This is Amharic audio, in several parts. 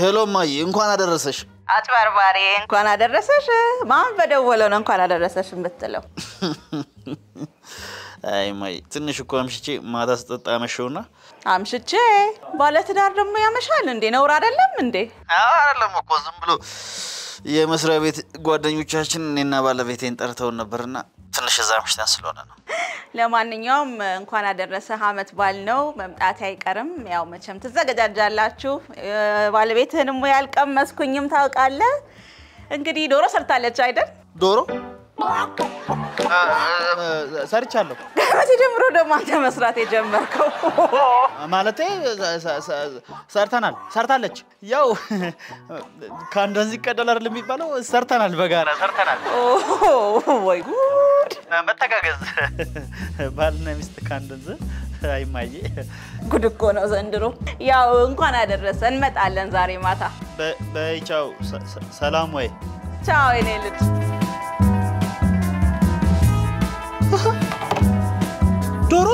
ሄሎ ማይ እንኳን አደረሰሽ አጭበርባሪ እንኳን አደረሰሽ ማን በደወለው ነው እንኳን አደረሰሽ የምትለው አይ ማይ ትንሽ እኮ አምሽቼ ማታ ስጠጣ መሸውና አምሽቼ ባለትዳር ደግሞ ያመሻል እንዴ ነውር አይደለም እንዴ አይደለም እኮ ዝም ብሎ የመስሪያ ቤት ጓደኞቻችን እኔና ባለቤቴን ጠርተው ነበርና ትንሽ ዛምሽተን ስለሆነ ነው ለማንኛውም እንኳን አደረሰ አመት ባል ነው መምጣት አይቀርም ያው መቼም ተዘጋጃጃላችሁ ባለቤትህንም ያልቀመስኩኝም ታውቃለህ እንግዲህ ዶሮ ሰርታለች አይደል ዶሮ ሰርቻለሁ ከመቼ ጀምሮ ደግሞ አንተ መስራት የጀመርከው ማለቴ ሰርታለች ያው ካንደንዚ ቀደል አይደል የሚባለው ሰርተናል በጋራ ሰርተናል ወይ ጉድ መተጋገዝ ባልና ሚስት ካንደንዚ አይማዬ ጉድ እኮ ነው ዘንድሮ ያው እንኳን አደረሰ እንመጣለን ዛሬ ማታ በይቻው ሰላም ወይ ቻው እኔ ልጅ ዶሮ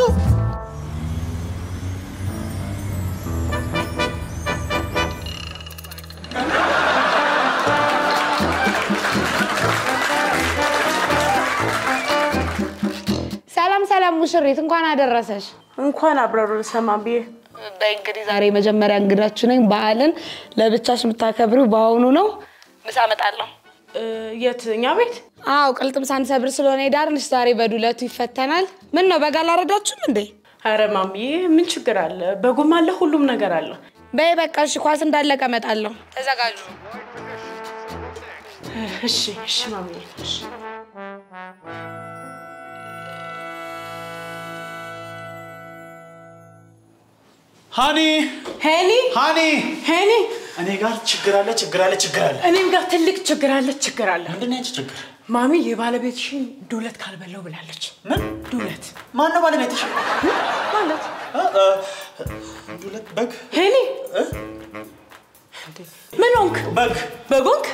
ሰላም ሙሽሪት እንኳን አደረሰሽ እንኳን አብረሩ ሰማምቢ በእንግዲህ ዛሬ መጀመሪያ እንግዳችሁ ነኝ በዓልን ለብቻሽ የምታከብሩ ባውኑ ነው ምሳ መጣለሁ የትኛ ቤት አው ቅልጥም ሳንሰብር ስለሆነ ይዳርንሽ ዛሬ በዱለቱ ይፈተናል ምን ነው በጋላ አረዳችሁም እንዴ አረ ማሚ ምን ችግር አለ በጎም አለ ሁሉም ነገር አለ በይ በቃሽ ኳስ እንዳለቀ መጣለሁ ተዘጋጁ እሺ ማሚ እሺ ሃኒ እኔ ጋር ችግር አለ እኔም ጋር ትልቅ ችግር አለ ምንድነው ችግር ማሚ የባለቤትሽን ዱለት ካልበለው ብላለች ምን ዱለት ማን ነው ባለቤትሽ ማለት ዱለት በግ ሄኒ ምን ሆንክ በጎንክ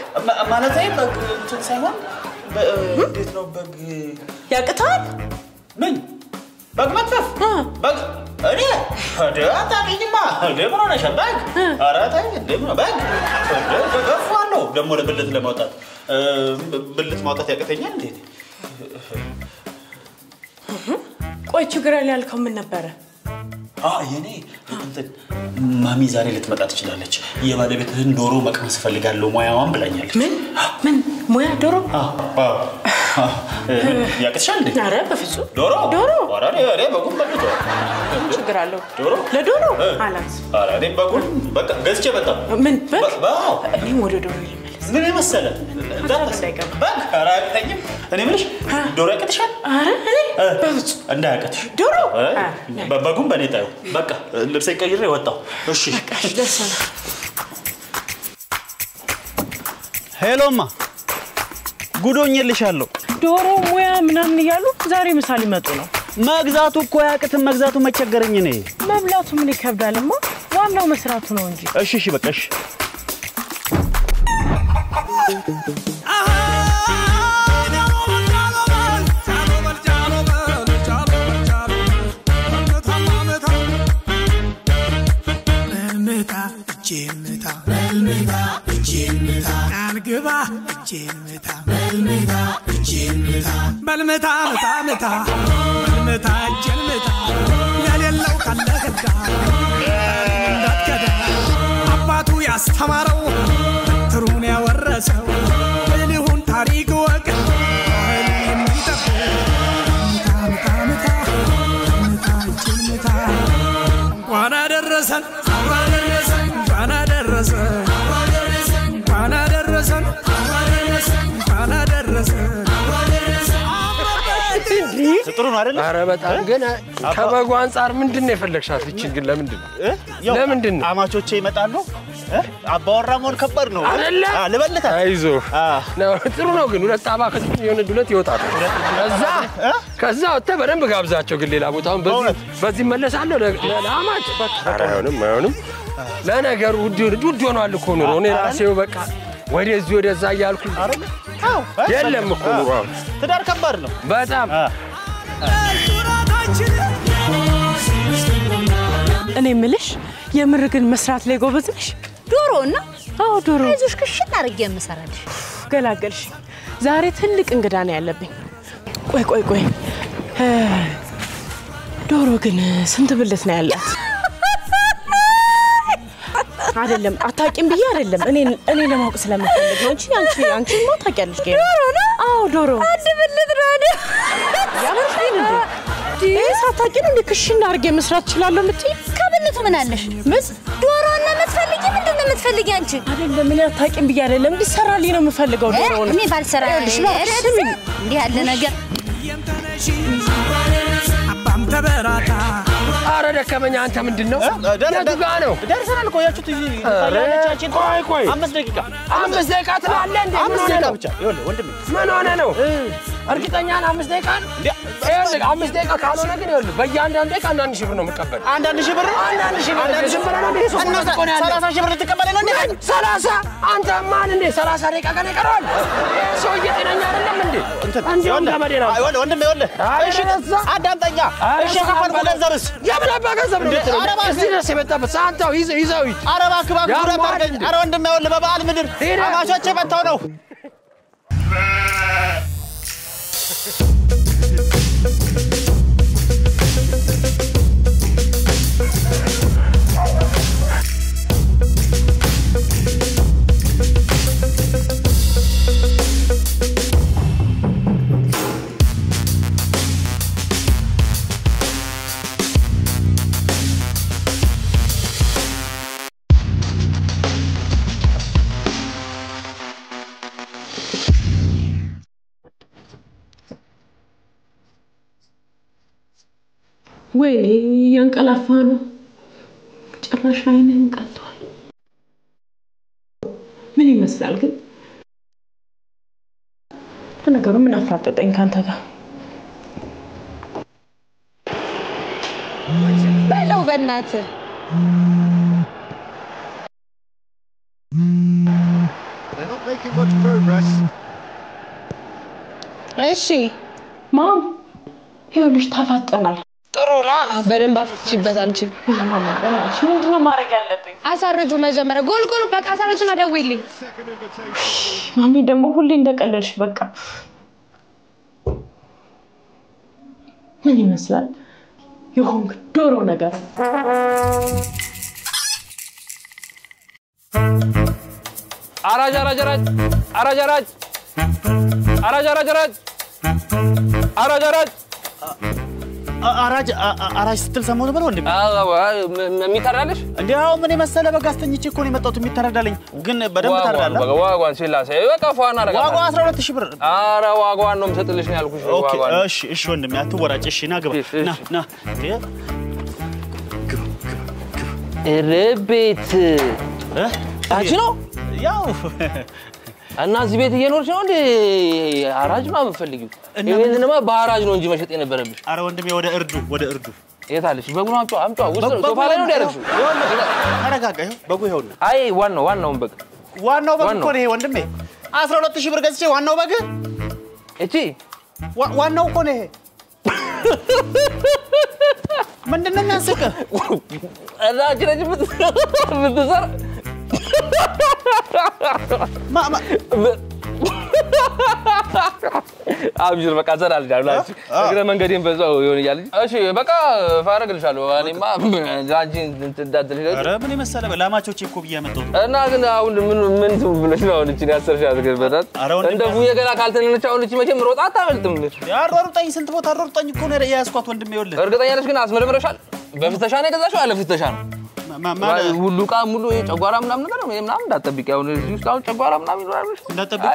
ማለት በግ እንትን ሳይሆን እንዴት ነው በግ ያቅታል ምን በግ መጥፈፍ በግ እኔ አታውቂኝማ ደሞ ነው ሸባግ አራታይ ደሞ በግ ገፋለሁ ደሞ ለብልት ለማውጣት ብልት ማውጣት ያቀተኛል እንዴ ቆይ ችግር አለ ያልከው ምን ነበር የኔ እንትን ማሚ ዛሬ ልትመጣ ትችላለች የባለቤትህን ዶሮ መቅመስ ፈልጋለሁ ሙያዋን ብላኛለች ምን ሙያ ዶሮ ያቅትሻል እንዴ አረ በፍጹም ዶሮ አረ በጉም በልቶ ችግር አለው ዶሮ ለዶሮ አላስ አረ እኔ በጉም በቃ ገዝቼ መጣ ምን ባው እኔም ወደ ዶሮ ይመለስ ምን መሰለ እንዳይቀር በግ አረ አይተኝም እኔ ምንሽ ዶሮ ያቅትሻል አረ እኔ በፍጹም እንዳያቅትሽ ዶሮ በጉም በኔ ታዩ በቃ ልብሴ ቀይሬ ወጣው እሺ በቃሽ ደሰና ሄሎማ ጉዶኝልሻለሁ ዶሮ ሙያ ምናምን ይያሉ ዛሬ ምሳሌ መጡ ነው መግዛቱ እኮ ያቅትም መግዛቱ መቸገረኝ ነኝ መብላቱ ምን ይከብዳልማ ዋናው መስራቱ ነው እንጂ እሺ በቃሽ አባቱ ያስተማረው ትሩን ያወረሰው ለሊሁን ታሪክ ወቅ እንኳን አደረሰን ጥሩ ነው አይደል አረ በጣም ግን ከበጉ አንፃር ምንድነው የፈለግሻት እቺን ግን ለምንድነው አማቾቼ ይመጣሉ አባወራ ሞን ከበር ነው ለበለታ አይዞ ነው ጥሩ ነው ግን ሁለት አባ የሆነ ዱለት ይወጣል ከዛ ወጣ በደንብ ጋብዛቸው ግን ሌላ ቦታውን በዚህ መለሳለሁ ለአማች አይሆንም ለነገሩ ውድ ሆኗል እኮ ኑሮ እኔ ራሴው በቃ ወደዚህ ወደዛ ያልኩ የለም እኮ ኑሮ ትዳር ከባድ ነው በጣም እኔ ምልሽ የምር ግን መስራት ላይ ጎበዝ ነሽ ዶሮና አዎ ዶሮ አይዞሽ ክሽን አድርጌ የምሰራልሽ ገላገልሽ ዛሬ ትልቅ እንግዳ ነው ያለብኝ ቆይ ዶሮ ግን ስንት ብልት ነው ያላት አይደለም አታቂም ብዬ አይደለም እኔ ለማወቅ ስለምፈልግ ነው እንጂ አንቺ ነው ታቂያለሽ ገና ዶሮ ነው አዎ ዶሮ አንድ ብልት ነው አይደል ያለሽኝ እንዴ ሳታቂን እንዴ ክሽና አርጌ መስራት ይችላል የምትይ ከብልቱ ምን አለሽ ምን ዶሮ እና ምትፈልጊ ምንድነው የምትፈልጊ አንቺ አይደለም እኔ አታቂም ብዬ አይደለም እንዲሰራልኝ ነው የምፈልገው ዶሮ ነው እኔ ባልሰራ እንዴ ያለ ነገር አባም ተበራታ አረ ደከመኛ አንተ ምንድነው ያቱጋ ነው ደርሰናል ቆያችሁት ታያለቻችን ቆይ 5 ደቂቃ ትላለህ እንዴ 5 ደቂቃ ብቻ ይኸውልህ ወንድሜ ምን ሆነ ነው እርግጠኛ ነህ 5 ደቂቃ ይኸውልህ 5 ደቂቃ ካልሆነ ግን ይኸውልህ በእያንዳንዱ ደቂቃ 1 ሺህ ብር ነው የምቀበል 1 ሺህ ብር 1 ሺህ ብር 30 ሺህ ብር ትቀበል ነው እንዴ 30 አንተ ማን እንዴ 30 ደቂቃ ቀን ይቀራል ሰውዬ ጤነኛ አይደለም እንዴ አንተ ገመዴና ይኸውልህ ወንድሜ ይኸውልህ እሺ አዳምጠኛ እሺ ከፈልኩ ገንዘብስ ያብላባ ገንዘብ ነው እዚህ ድረስ የመጣበት ሳንታው ይዘው ኧረ እባክህ ኧረ ወንድሜ ይኸውልህ በበዓል ምድር አማቾቼ መጥተው ነው ወይ ያንቀላፋ ነው ጭራሽ አይነን ቀልቷል ምን ይመስላል ግን ነገሩ ምን አፋጠጠኝ ካንተ ጋር በለው በእናት እሺ ማም ይኸውልሽ ተፋጠናል ጥሩ ነው በደንብ አፍጥጪበት አንቺ ምንድነው ማድረግ ያለብኝ አሳርጁ መጀመሪያ ጎልጎል በቃ አሳርጁና ደውይልኝ ማሚ ደግሞ ሁሌ እንደቀለልሽ በቃ ምን ይመስላል ይሆን ዶሮ ነገር አራጅ ስትል ሰሞኑን ብለው እንዴ የሚታራልሽ እንዴው ምን መሰለ በጋስተኝቼ እኮ ነው የመጣሁት የሚታረዳልኝ ግን በደንብ ታረዳለህ ዋጋዋን ሲላሰ በቃ ፏና አረጋ ዋጋው 12000 ብር አረ ዋጋዋን ነው የምሰጥልሽ ነው ያልኩሽ ዋጋዋን እሺ ወንድሜ አትወራጭ እሺ ና ግባ ና ረቤት አንቺ ነው ያው እና እዚህ ቤት እየኖርሽ ነው እንዴ አራጅ ነው የምፈልጊው ይሄንንማ በአራጅ ነው እንጂ መሸጥ የነበረብሽ አረ ወንድሜ ወደ እርዱ የታለሽ በጉን አምጣው ውስጥ ሶፋ ላይ ነው ያደረግሽው ተረጋጋ ይኸው በጉ ይኸውና አይ ዋናውን በግ እኮ ነው ይሄ ወንድሜ 12000 ብር ገዝቼ ዋናው በግ እቺ ዋናው እኮ ነው ይሄ ምንድነው የሚያስቅህ አራጅ ነች ብትሰራ አብሽር በቃ ዘራል ዳላች እግረ መንገዴን በዛው ይሆን ይያል እሺ በቃ ፋረግልሻለሁ እኔማ ጃንጂ እንትዳድልሽ አረ ምን ይመስላል ላማቾቼ እኮ ብዬ ያመጣሁት እና ግን አሁን ምን ብለሽ ነው እንጂ ያሰርሻት ገበታት እንደ ቡዬ ገና ካልተነነች አሁን እቺ መቼም ሮጣ አታመልጥም ያሮሩጠኝ ስንት ቦታ አሮሩጠኝ እኮ ነው ያስኳት ወንድሜ ይወልህ እርግጠኛ ነሽ ግን አስመርምረሻል በፍተሻ ነው የገዛሽው አለ ፍተሻ ነው ሁሉ ቃ ሙሉ ጨጓራ ምናምን ነገር ነው ምናምን እንዳትጠብቂ አሁን እዚህ ውስጥ አሁን ጨጓራ ምናምን ይኖራል እንዳትጠብቂ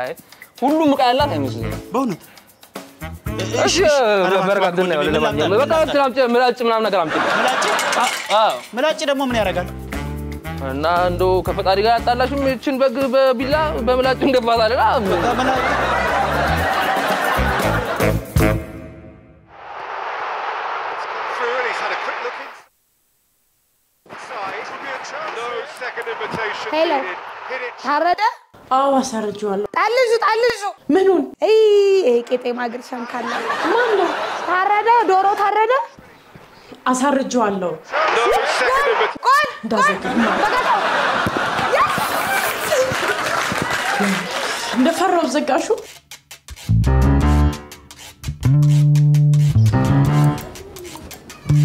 አይ ሁሉም ቃ ያላት አይመስልም በእውነት እሺ በረጋግጥና ያው ለማንኛውም በቃ ትራምጭ ምላጭ ምናምን ነገር አምጪ ምላጭ ደግሞ ምን ያደርጋል እና እንደው ከፈጣሪ ጋር ያጣላሽም እቺን በግ በቢላ በምላጭ እንገባታለን ሄሎ ታረደ አዎ አሳርጁዋለሁ ጣልዙ ምኑን ቄጤማ ግርሻን ካለ ማን ነው ታረደ ዶሮ ታረደ አሳርጁዋለሁ ጎል በቃ እንደፈራው ዘጋሹ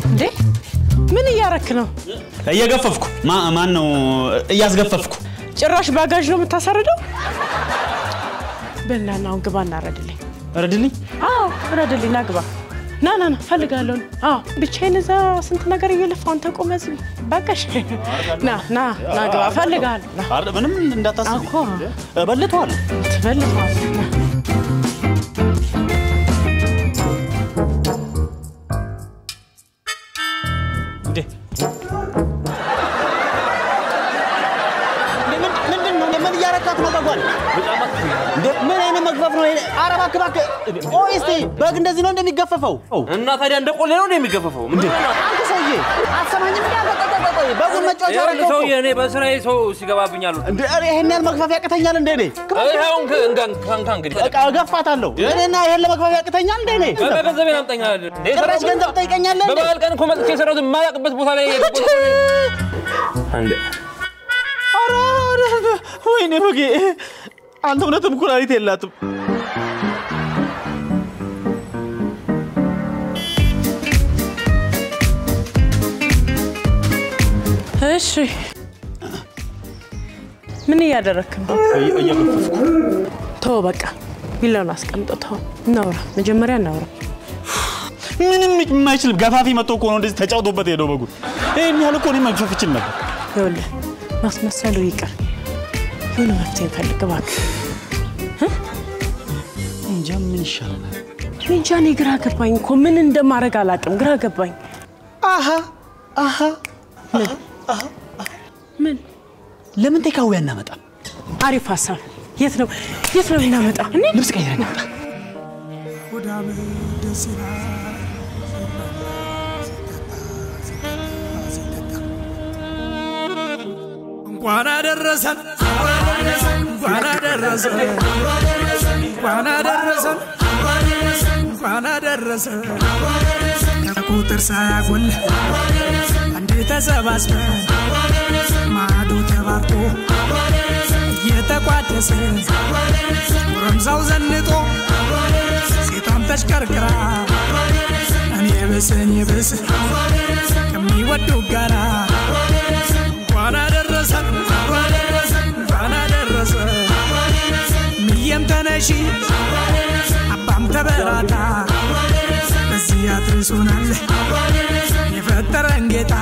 እንዴ ምን እያረክ ነው እየገፈፍኩ ማን ነው እያስገፈፍኩ ጭራሽ ባጋጅ ነው የምታሳርደው በእናናው ግባ እናረድልኝ ረድልኝ አዎ ረድልኝ ናግባ ና ፈልጋለሁ አዎ ብቻዬን እዛ ስንት ነገር እየለፋው አንተ ቆመዝ በቃሽ ና ግባ ፈልጋለሁ አረ ምንም እንዳታስብ በልቷል እንዴ ምን ያረካት ነው በጓል ምን አይነት መግፈፍ ነው አረባ ከባከ ኦይስቲ በግ እንደዚህ ነው እንደሚገፈፈው እና ታዲያ እንደቆሌ ነው እንደሚገፈፈው ምንድን ነው አንተ ሰውዬ አሰማኝም ያቀጠቀጠ በጉን መጫወቻ ነው ሰውዬ እኔ በስራዬ ሰው ሲገባብኛል እንዴ ይሄን ያህል መግፈፍ ያቀተኛል እንዴ እኔ አሁን ካንካ እንግዲህ በቃ ገፋታለሁ እኔና ይሄን ለመግፈፍ ያቀተኛል እንዴ እኔ ገንዘቤን አምጣኛል ጭራሽ ገንዘብ ጠይቀኛለህ እንዴ በባል ቀን እኮ መጥቼ ሰራሁት የማያውቅበት ቦታ ላይ አንዴ አረ ወይኔ በጌ አንተ እውነትም ኩላሊት የላትም እሺ ምን ያደረክ ነው እየገፈፍኩ ተው በቃ ቢላውን አስቀምጠው እናውራ መጀመሪያ እናውራ ምንም የማይችል ገፋፊ መጥቶ እኮ ነው እንደዚህ ተጫውቶበት ሄደው በጉ ይሄን ያህል እኮ ነው መግፈፍ ይችል ነበር ይኸውልህ ማስመሰሉ ይቀር የሆነ መፍትሄ ፈልግ እባክህ እንጃ ምን ይሻላል እንጃ እኔ ግራ ገባኝ እኮ ምን እንደማደርግ አላውቅም ግራ ገባኝ አሃ ምን ለምን ተካው ያናመጣ አሪፍ ሐሳብ የት ነው እናመጣ እኔ ልብስ ቀይረን እናመጣ ወዳም ደስና እንኳን አደረሰን ከቁጥር ሳያጎል አንዴ ተሰባስበን ማዶ ተባርኮ እየተቋደሰ ጎረምሳው ዘንጦ ሴቷም ተሽከርክራ እኔ ብስ ከሚወዱ ጋራ እንኳን አደረሰን ሚየም ተነሺ አባም ተበራታ በዚህ አድርሶናል የፈጠረን ጌታ